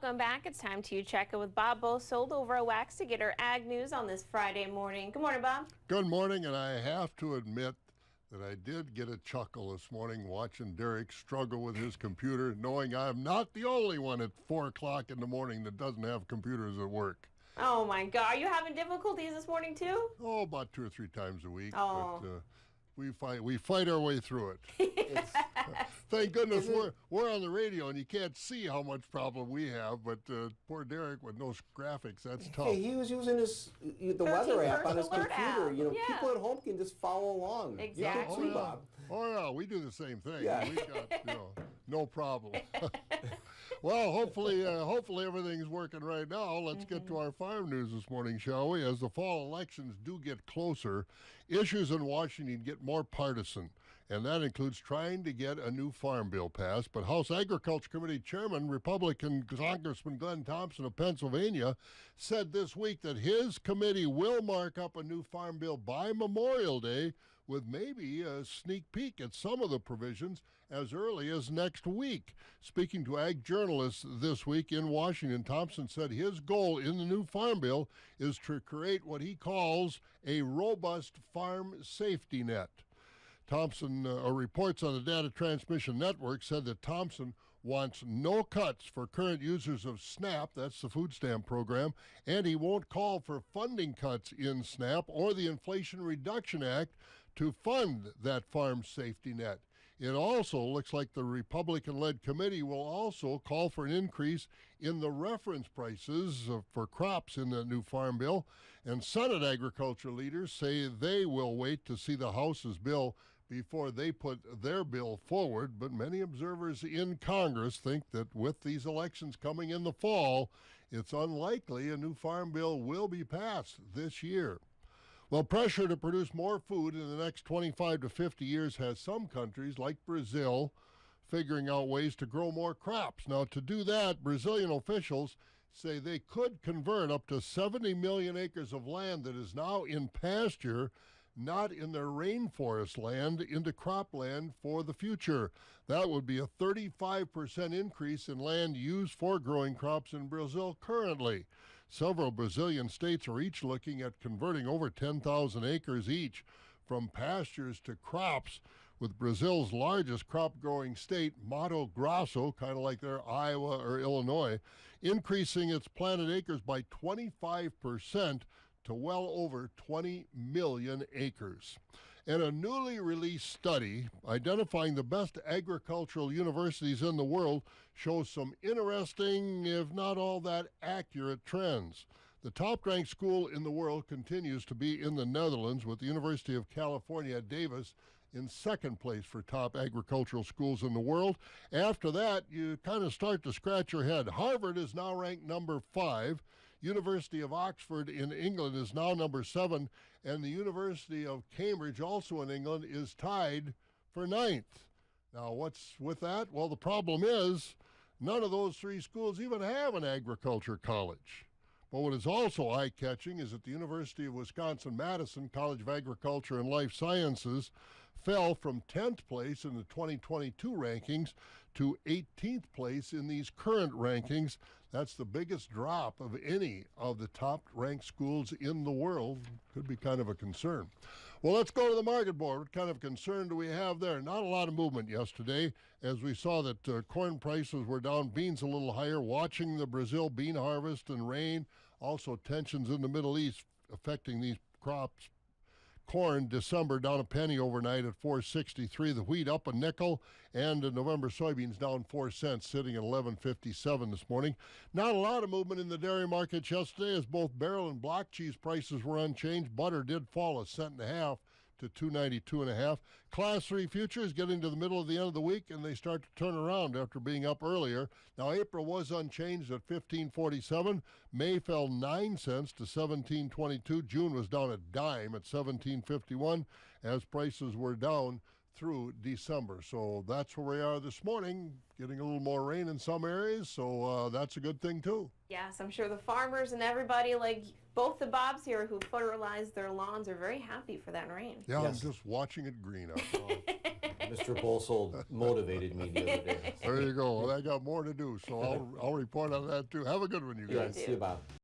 Welcome back. It's time to check in with Bob Bosold over at Wax to get our ag news on this Friday morning. Good morning, Bob. Good morning, and I have to admit that I did get a chuckle this morning watching Derek struggle with his computer, knowing I'm not the only one at 4 o'clock in the morning that doesn't have computers at work. Oh my God, are you having difficulties this morning too? Oh, about 2 or 3 times a week. Oh. But we fight our way through it. Thank goodness we're on the radio and you can't see how much problem we have. But poor Derek with no graphics, that's tough. Hey, he was using the weather app on his computer. App. You know, people at home can just follow along. Exactly. You know, Bob. Oh yeah, we do the same thing. Yeah. We got no problem. Well, hopefully everything's working right now. Let's get to our farm news this morning, shall we? As the fall elections do get closer, issues in Washington get more partisan, and that includes trying to get a new farm bill passed. But House Agriculture Committee Chairman, Republican Congressman Glenn Thompson of Pennsylvania, said this week that his committee will mark up a new farm bill by Memorial Day, with maybe a sneak peek at some of the provisions as early as next week. Speaking to ag journalists this week in Washington, Thompson said his goal in the new farm bill is to create what he calls a robust farm safety net. Thompson reports on the Data Transmission Network said that Thompson wants no cuts for current users of SNAP, that's the food stamp program, and he won't call for funding cuts in SNAP or the Inflation Reduction Act to fund that farm safety net. It also looks like the Republican-led committee will also call for an increase in the reference prices for crops in the new farm bill, and Senate agriculture leaders say they will wait to see the House's bill before they put their bill forward. But many observers in Congress think that with these elections coming in the fall, it's unlikely a new farm bill will be passed this year. Well, pressure to produce more food in the next 25 to 50 years has some countries, like Brazil, figuring out ways to grow more crops. Now, to do that, Brazilian officials say they could convert up to 70 million acres of land that is now in pasture, not in their rainforest land, into cropland for the future. That would be a 35% increase in land used for growing crops in Brazil currently. Several Brazilian states are each looking at converting over 10,000 acres each from pastures to crops, with Brazil's largest crop-growing state, Mato Grosso, kind of like their Iowa or Illinois, increasing its planted acres by 25% to well over 20 million acres. And a newly released study identifying the best agricultural universities in the world shows some interesting, if not all that accurate, trends. The top-ranked school in the world continues to be in the Netherlands, with the University of California at Davis in second place for top agricultural schools in the world. After that, you kind of start to scratch your head. Harvard is now ranked number 5. University of Oxford in England is now number 7. And the University of Cambridge, also in England, is tied for 9th. Now, what's with that? Well, the problem is none of those 3 schools even have an agriculture college. But what is also eye-catching is that the University of Wisconsin-Madison College of Agriculture and Life Sciences fell from 10th place in the 2022 rankings to 18th place in these current rankings. That's the biggest drop of any of the top-ranked schools in the world. Could be kind of a concern. Well, let's go to the market board. What kind of concern do we have there? Not a lot of movement yesterday, as we saw that corn prices were down, beans a little higher, watching the Brazil bean harvest and rain. Also tensions in the Middle East affecting these crops. Corn, December, down a penny overnight at $4.63. The wheat up a nickel, and November soybeans down 4 cents, sitting at $11.57 this morning. Not a lot of movement in the dairy markets yesterday, as both barrel and block cheese prices were unchanged. Butter did fall 1.5 cents to $2.92.5. Class 3 futures getting to the middle of the end of the week, and they start to turn around after being up earlier. Now, April was unchanged at $15.47. May fell 9 cents to $17.22. June was down a dime at $17.51, as prices were down through December. So that's where we are this morning, getting a little more rain in some areas, so that's a good thing too. Yes, I'm sure the farmers and everybody, like both the Bobs here who fertilize their lawns, are very happy for that rain. Yeah, Yes. I'm just watching it green out. Mr. Bosold motivated me the other day. There you go. Well, I got more to do, so I'll report on that too. Have a good one, you guys. Yeah, see you, Bob.